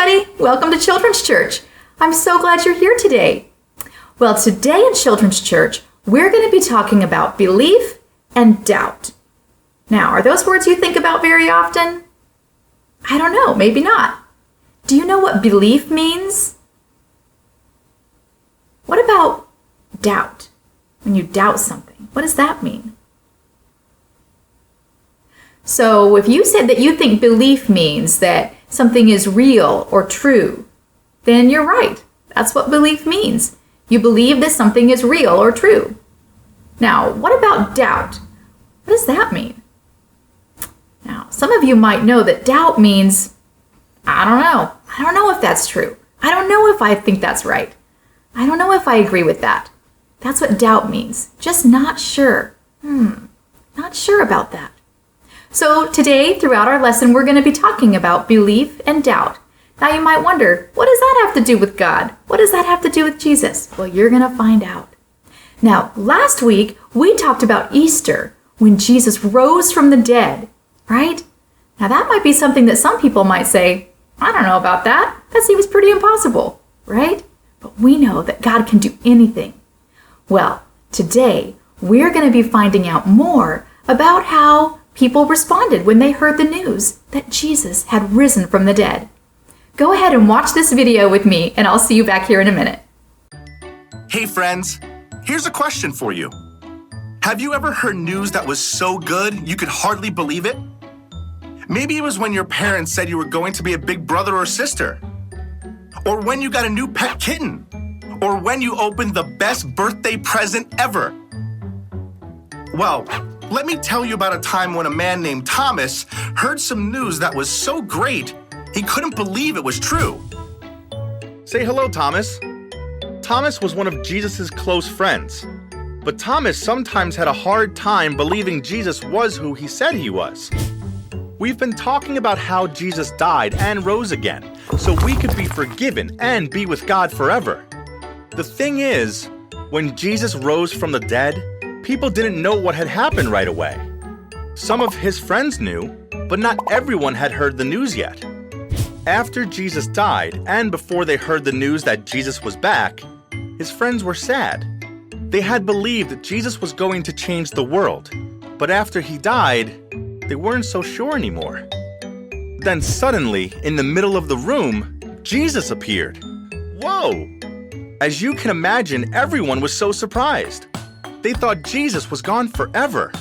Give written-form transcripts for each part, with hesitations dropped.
everybody. Welcome to Children's Church. I'm so glad you're here today. Well, today in Children's Church, we're going to be talking about belief and doubt. Now, are those words you think about very often? I don't know, maybe not. Do you know what belief means? What about doubt? When you doubt something, what does that mean? So if you said that you think belief means that something is real or true, then you're right. That's what belief means. You believe that something is real or true. Now, what about doubt? What does that mean? Now, some of you might know that doubt means, I don't know. I don't know if that's true. I don't know if I think that's right. I don't know if I agree with that. That's what doubt means. Just not sure. Not sure about that. So today, throughout our lesson, we're going to be talking about belief and doubt. Now you might wonder, what does that have to do with God? What does that have to do with Jesus? Well, you're going to find out. Now, last week, we talked about Easter, when Jesus rose from the dead, right? Now that might be something that some people might say, I don't know about that. That seems pretty impossible, right? But we know that God can do anything. Well, today, we're going to be finding out more about how people responded when they heard the news that Jesus had risen from the dead. Go ahead and watch this video with me, and I'll see you back here in a minute. Hey friends, here's a question for you. Have you ever heard news that was so good you could hardly believe it? Maybe it was when your parents said you were going to be a big brother or sister, or when you got a new pet kitten, or when you opened the best birthday present ever. Well, let me tell you about a time when a man named Thomas heard some news that was so great, he couldn't believe it was true. Say hello, Thomas. Thomas was one of Jesus' close friends, but Thomas sometimes had a hard time believing Jesus was who he said he was. We've been talking about how Jesus died and rose again, so we could be forgiven and be with God forever. The thing is, when Jesus rose from the dead, people didn't know what had happened right away. Some of his friends knew, but not everyone had heard the news yet. After Jesus died, and before they heard the news that Jesus was back, his friends were sad. They had believed that Jesus was going to change the world, but after he died, they weren't so sure anymore. Then suddenly, in the middle of the room, Jesus appeared. Whoa! As you can imagine, everyone was so surprised. They thought Jesus was gone forever.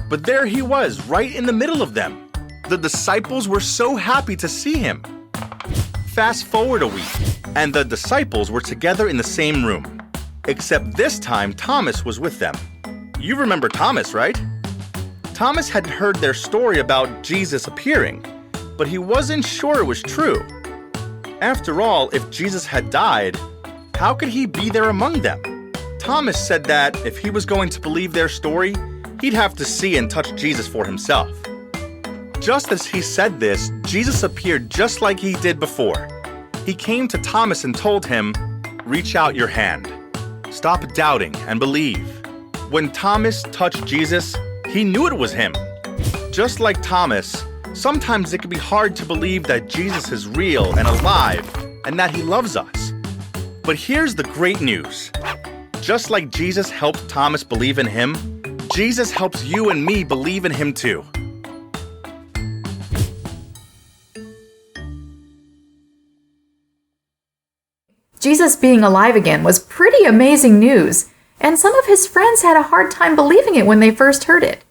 But there he was, right in the middle of them. The disciples were so happy to see him. Fast forward a week, and the disciples were together in the same room. Except this time, Thomas was with them. You remember Thomas, right? Thomas had heard their story about Jesus appearing, but he wasn't sure it was true. After all, if Jesus had died, how could he be there among them? Thomas said that if he was going to believe their story, he'd have to see and touch Jesus for himself. Just as he said this, Jesus appeared just like he did before. He came to Thomas and told him, "Reach out your hand. Stop doubting and believe." When Thomas touched Jesus, he knew it was him. Just like Thomas, sometimes it can be hard to believe that Jesus is real and alive and that he loves us. But here's the great news. Just like Jesus helped Thomas believe in him, Jesus helps you and me believe in him too. Jesus being alive again was pretty amazing news, and some of his friends had a hard time believing it when they first heard it.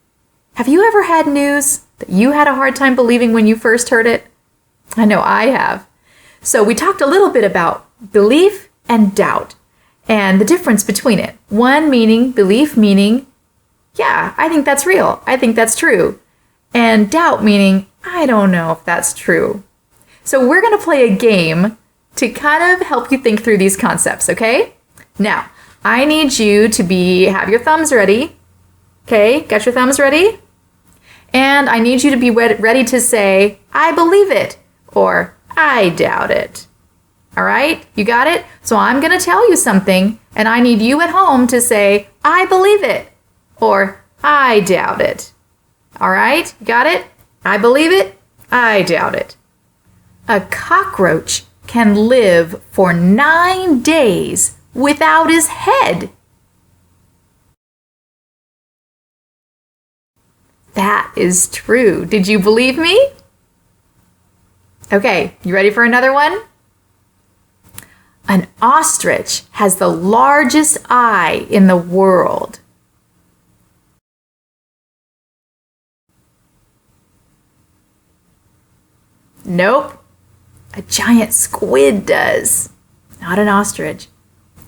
Have you ever had news that you had a hard time believing when you first heard it? I know I have. So we talked a little bit about belief and doubt, and the difference between it. One meaning, belief meaning, yeah, I think that's real. I think that's true. And doubt meaning, I don't know if that's true. So we're going to play a game to kind of help you think through these concepts, okay? Now, I need you to have your thumbs ready. Okay, got your thumbs ready? And I need you to be ready to say, I believe it, or I doubt it. All right, you got it? So I'm going to tell you something, and I need you at home to say, I believe it, or I doubt it. All right, you got it? I believe it, I doubt it. A cockroach can live for 9 days without his head? That is true. Did you believe me? Okay, you ready for another one? An ostrich has the largest eye in the world. Nope. A giant squid does. Not an ostrich.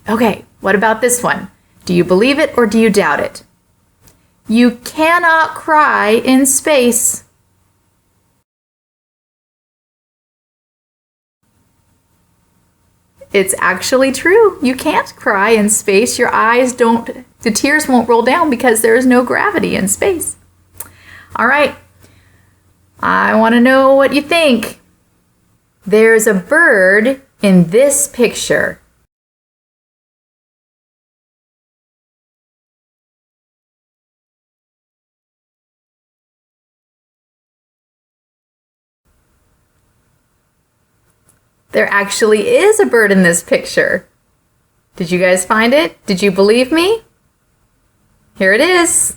Okay, what about this one? Do you believe it or do you doubt it? You cannot cry in space. It's actually true. You can't cry in space. Your eyes don't, the tears won't roll down because there is no gravity in space. All right. I want to know what you think. There's a bird in this picture. There actually is a bird in this picture. Did you guys find it? Did you believe me? Here it is.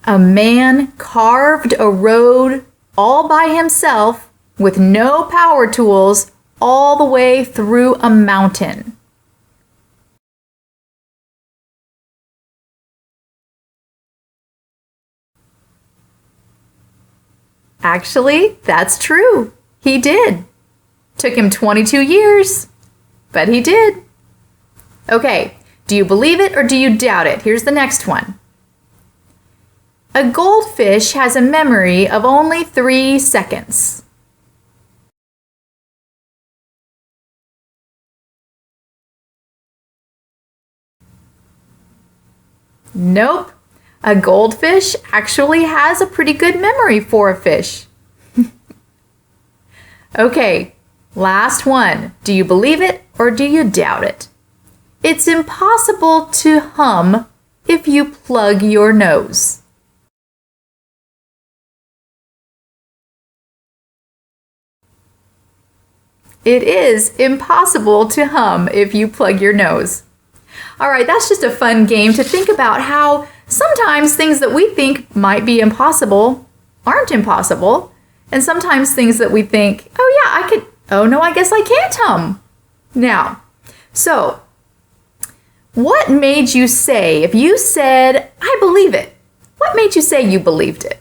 A man carved a road all by himself with no power tools all the way through a mountain. Actually, that's true. He did. Took him 22 years, but he did. Okay, do you believe it or do you doubt it? Here's the next one. A goldfish has a memory of only 3 seconds. Nope. A goldfish actually has a pretty good memory for a fish. Okay, last one. Do you believe it or do you doubt it? It's impossible to hum if you plug your nose. It is impossible to hum if you plug your nose. All right, that's just a fun game to think about how sometimes things that we think might be impossible aren't impossible. And sometimes things that we think, oh yeah, I could, oh no, I guess I can't hum. Now, so what made you say, if you said, I believe it, what made you say you believed it?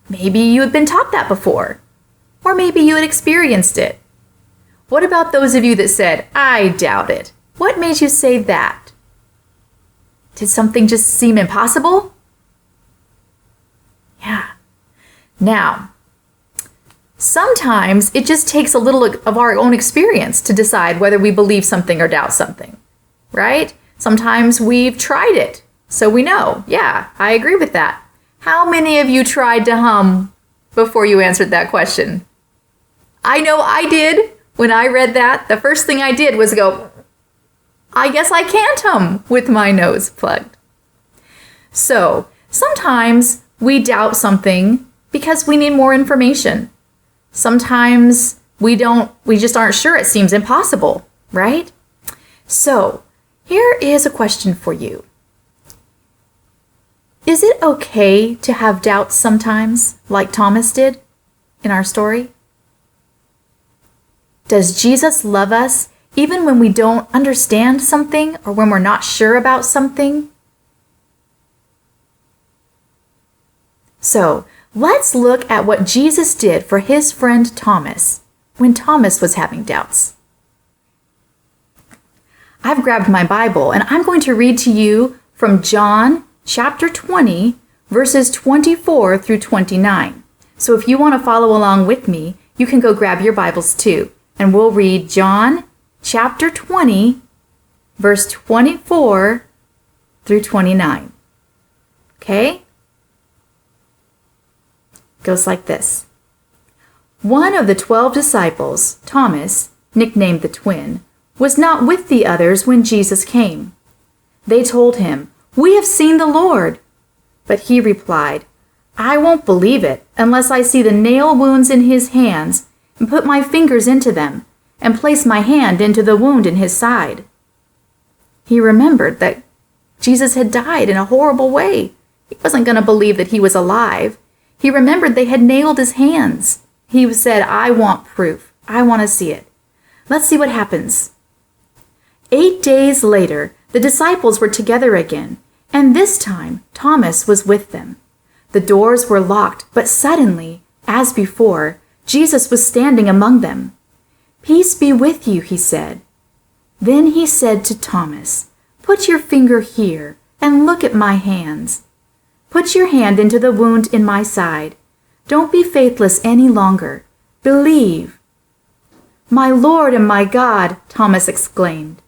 Maybe you had been taught that before. Or maybe you had experienced it. What about those of you that said, I doubt it? What made you say that? Did something just seem impossible? Yeah. Now, sometimes it just takes a little of our own experience to decide whether we believe something or doubt something, right? Sometimes we've tried it, so we know, yeah, I agree with that. How many of you tried to hum before you answered that question? I know I did. When I read that, the first thing I did was go, I guess I can't hum with my nose plugged. So sometimes we doubt something because we need more information. Sometimes we just aren't sure. It seems impossible, right? So here is a question for you. Is it okay to have doubts sometimes, like Thomas did in our story? Does Jesus love us even when we don't understand something or when we're not sure about something? So let's look at what Jesus did for his friend Thomas when Thomas was having doubts. I've grabbed my Bible and I'm going to read to you from John chapter 20, verses 24 through 29. So if you want to follow along with me, you can go grab your Bibles too. And we'll read John chapter 20, verse 24 through 29. Okay? Goes like this. One of the 12 disciples, Thomas, nicknamed the twin, was not with the others when Jesus came. They told him, "We have seen the Lord." But he replied, "I won't believe it unless I see the nail wounds in his hands and put my fingers into them and place my hand into the wound in his side." He remembered that Jesus had died in a horrible way. He wasn't going to believe that he was alive. He remembered they had nailed his hands. He said, "I want proof. I want to see it." Let's see what happens. 8 days later, the disciples were together again, and this time Thomas was with them. The doors were locked, but suddenly, as before, Jesus was standing among them. "Peace be with you," he said. Then he said to Thomas, "Put your finger here and look at my hands. Put your hand into the wound in my side. Don't be faithless any longer. Believe." "My Lord and my God," Thomas exclaimed.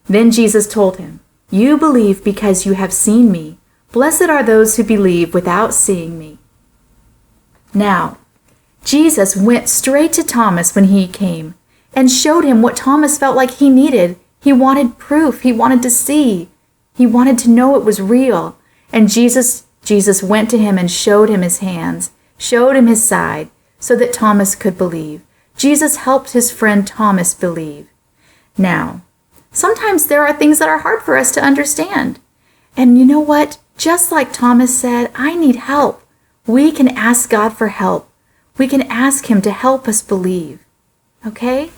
Then Jesus told him, "You believe because you have seen me. Blessed are those who believe without seeing me." Now, Jesus went straight to Thomas when he came and showed him what Thomas felt like he needed. He wanted proof. He wanted to see. He wanted to know it was real. And Jesus went to him and showed him his hands, showed him his side, so that Thomas could believe. Jesus helped his friend Thomas believe. Now, sometimes there are things that are hard for us to understand. And you know what? Just like Thomas said, I need help. We can ask God for help. We can ask him to help us believe. Okay?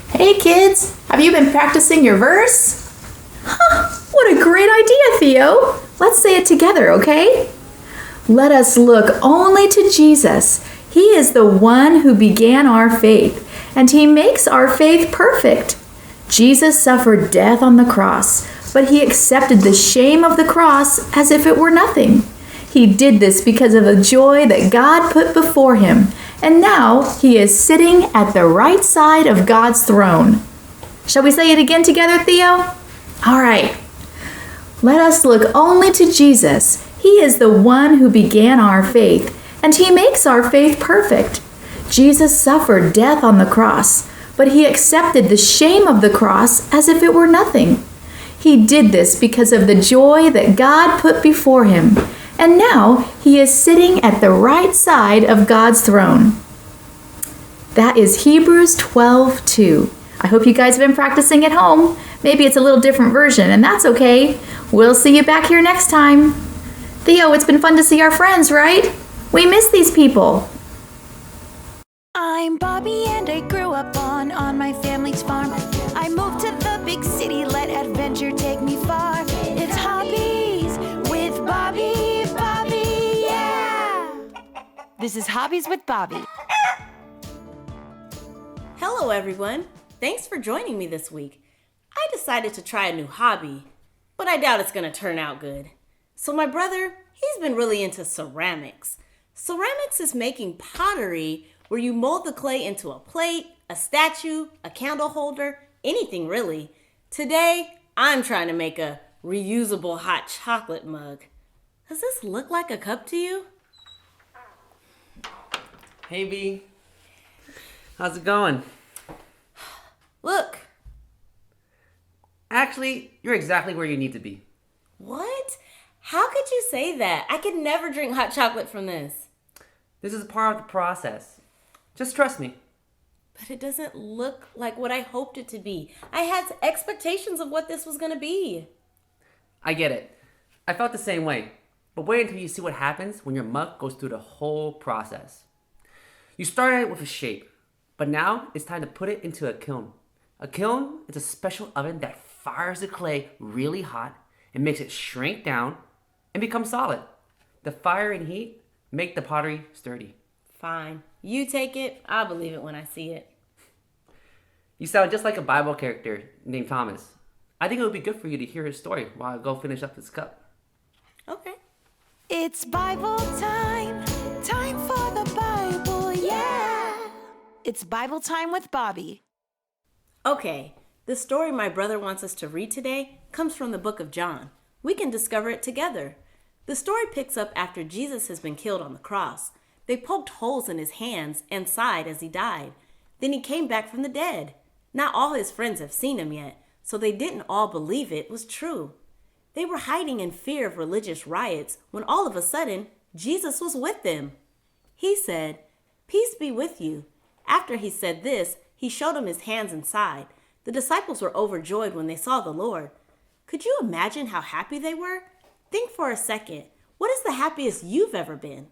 Hey kids, have you been practicing your verse? What a great idea, Theo. Let's say it together, okay? Let us look only to Jesus. He is the one who began our faith, and he makes our faith perfect. Jesus suffered death on the cross, but he accepted the shame of the cross as if it were nothing. He did this because of the joy that God put before him, and now he is sitting at the right side of God's throne. Shall we say it again together, Theo? All right. Let us look only to Jesus. He is the one who began our faith, and he makes our faith perfect. Jesus suffered death on the cross, but he accepted the shame of the cross as if it were nothing. He did this because of the joy that God put before him, and now he is sitting at the right side of God's throne. That is Hebrews 12:2. I hope you guys have been practicing at home. Maybe it's a little different version, and that's okay. We'll see you back here next time. Theo, it's been fun to see our friends, right? We miss these people. I'm Bobby and I grew up on my family's farm. I moved to the big city, let adventure take me far. It's Hobbies with Bobby, yeah! This is Hobbies with Bobby. Hello everyone, thanks for joining me this week. I decided to try a new hobby, but I doubt it's gonna turn out good. So my brother, he's been really into ceramics. Ceramics is making pottery where you mold the clay into a plate, a statue, a candle holder, anything really. Today, I'm trying to make a reusable hot chocolate mug. Does this look like a cup to you? Hey B, how's it going? Look. Actually, you're exactly where you need to be. What? How could you say that? I could never drink hot chocolate from this. This is part of the process. Just trust me. But it doesn't look like what I hoped it to be. I had expectations of what this was going to be. I get it. I felt the same way. But wait until you see what happens when your mug goes through the whole process. You started with a shape, but now it's time to put it into a kiln. A kiln is a special oven that fires the clay really hot and makes it shrink down and become solid. The fire and heat make the pottery sturdy. Fine. You take it. I'll believe it when I see it. You sound just like a Bible character named Thomas. I think it would be good for you to hear his story while I go finish up this cup. Okay. It's Bible time, time for the Bible, yeah! It's Bible time with Bobby. Okay, the story my brother wants us to read today comes from the book of John. We can discover it together. The story picks up after Jesus has been killed on the cross. They poked holes in his hands and side as he died. Then he came back from the dead. Not all his friends have seen him yet, so they didn't all believe it was true. They were hiding in fear of religious riots when all of a sudden, Jesus was with them. He said, "Peace be with you." After he said this, he showed them his hands and side. The disciples were overjoyed when they saw the Lord. Could you imagine how happy they were? Think for a second. What is the happiest you've ever been?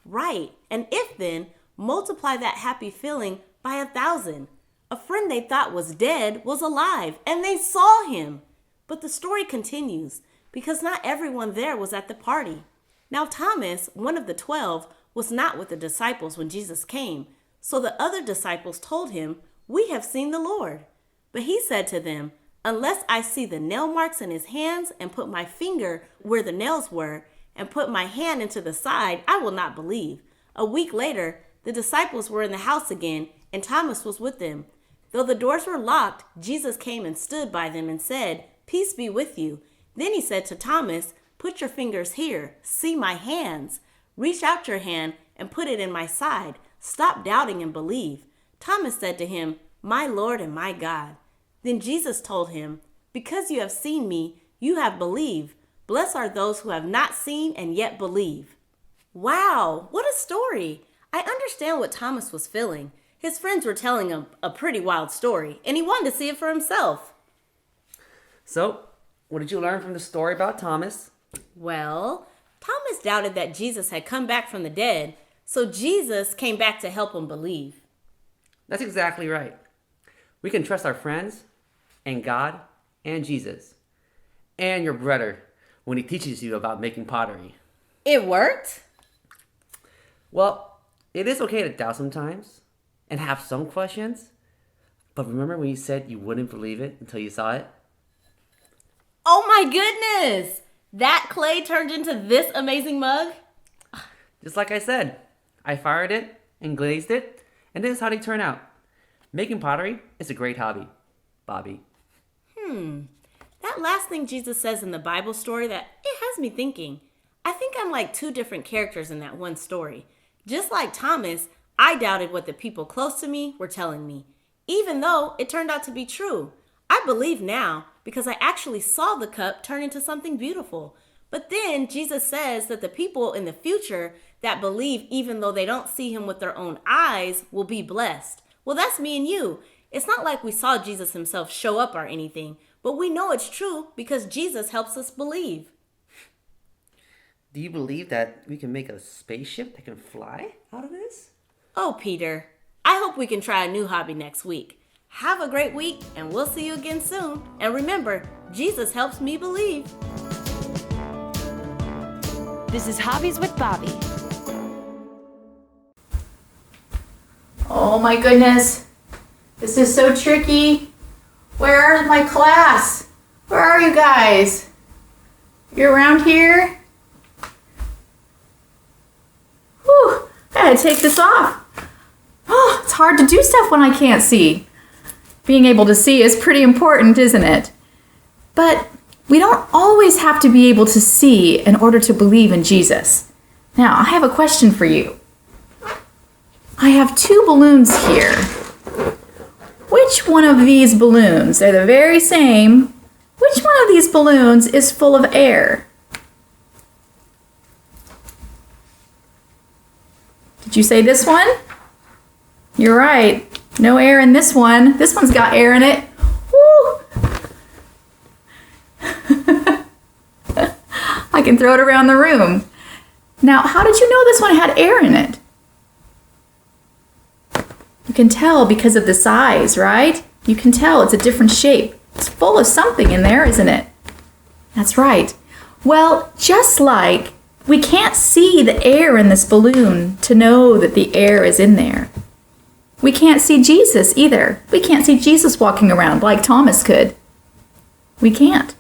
Right, and if then, multiply that happy feeling by 1,000. A friend they thought was dead was alive, and they saw him. But the story continues, because not everyone there was at the party. Now Thomas, one of the 12, was not with the disciples when Jesus came. So the other disciples told him, "We have seen the Lord." But he said to them, "Unless I see the nail marks in his hands and put my finger where the nails were and put my hand into the side, I will not believe." A week later, the disciples were in the house again, and Thomas was with them. Though the doors were locked, Jesus came and stood by them and said, "Peace be with you." Then he said to Thomas, "Put your fingers here. See my hands. Reach out your hand and put it in my side. Stop doubting and believe." Thomas said to him, "My Lord and my God." Then Jesus told him, "Because you have seen me, you have believed. Blessed are those who have not seen and yet believe." Wow, what a story. I understand what Thomas was feeling. His friends were telling him a pretty wild story, and he wanted to see it for himself. So, what did you learn from the story about Thomas? Well, Thomas doubted that Jesus had come back from the dead, so Jesus came back to help him believe. That's exactly right. We can trust our friends and God and Jesus and your brother when he teaches you about making pottery. It worked? Well, it is okay to doubt sometimes and have some questions, but remember when you said you wouldn't believe it until you saw it? Oh my goodness! That clay turned into this amazing mug? Just like I said, I fired it and glazed it, and this is how they turn out. Making pottery is a great hobby, Bobby. That last thing Jesus says in the Bible story, that it has me thinking. I think I'm like two different characters in that one story. Just like Thomas, I doubted what the people close to me were telling me, even though it turned out to be true. I believe now because I actually saw the cup turn into something beautiful. But then Jesus says that the people in the future that believe even though they don't see him with their own eyes will be blessed. Well, that's me and you. It's not like we saw Jesus himself show up or anything, but we know it's true because Jesus helps us believe. Do you believe that we can make a spaceship that can fly out of this? Oh, Peter, I hope we can try a new hobby next week. Have a great week, and we'll see you again soon. And remember, Jesus helps me believe. This is Hobbies with Bobby. Oh my goodness. This is so tricky. Where's my class? Where are you guys? You're around here? Whew, I gotta take this off. Oh, it's hard to do stuff when I can't see. Being able to see is pretty important, isn't it? But we don't always have to be able to see in order to believe in Jesus. Now, I have a question for you. I have two balloons here. Which one of these balloons, they're the very same, which one of these balloons is full of air? Did you say this one? You're right. No air in this one. This one's got air in it. Woo! I can throw it around the room. Now, how did you know this one had air in it? You can tell because of the size, right? You can tell it's a different shape. It's full of something in there, isn't it? That's right. Well, just like we can't see the air in this balloon to know that the air is in there. We can't see Jesus either. We can't see Jesus walking around like Thomas could. We can't.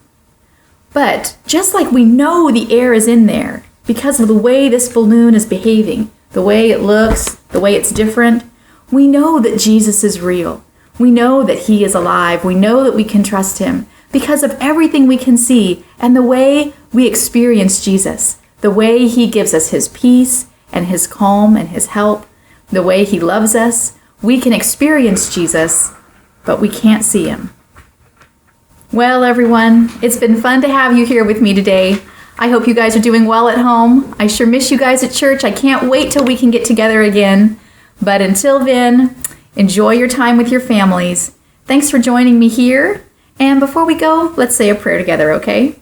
But just like we know the air is in there because of the way this balloon is behaving, the way it looks, the way it's different, we know that Jesus is real. We know that he is alive. We know that we can trust him because of everything we can see and the way we experience Jesus, the way he gives us his peace and his calm and his help, the way he loves us. We can experience Jesus, but we can't see him. Well, everyone, it's been fun to have you here with me today. I hope you guys are doing well at home. I sure miss you guys at church. I can't wait till we can get together again. But until then, enjoy your time with your families. Thanks for joining me here. And before we go, let's say a prayer together, okay?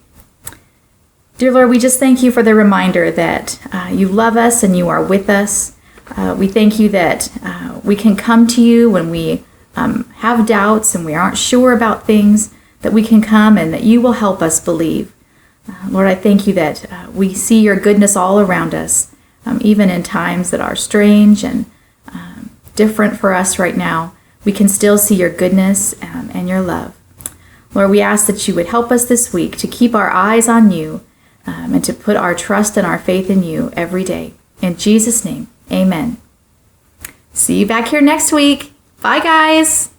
Dear Lord, we just thank you for the reminder that you love us and you are with us. We thank you that we can come to you when we have doubts and we aren't sure about things, that we can come and that you will help us believe. Lord, I thank you that we see your goodness all around us, even in times that are strange and different for us right now. We can still see your goodness and your love. Lord, we ask that you would help us this week to keep our eyes on you and to put our trust and our faith in you every day. In Jesus' name, amen. See you back here next week. Bye, guys.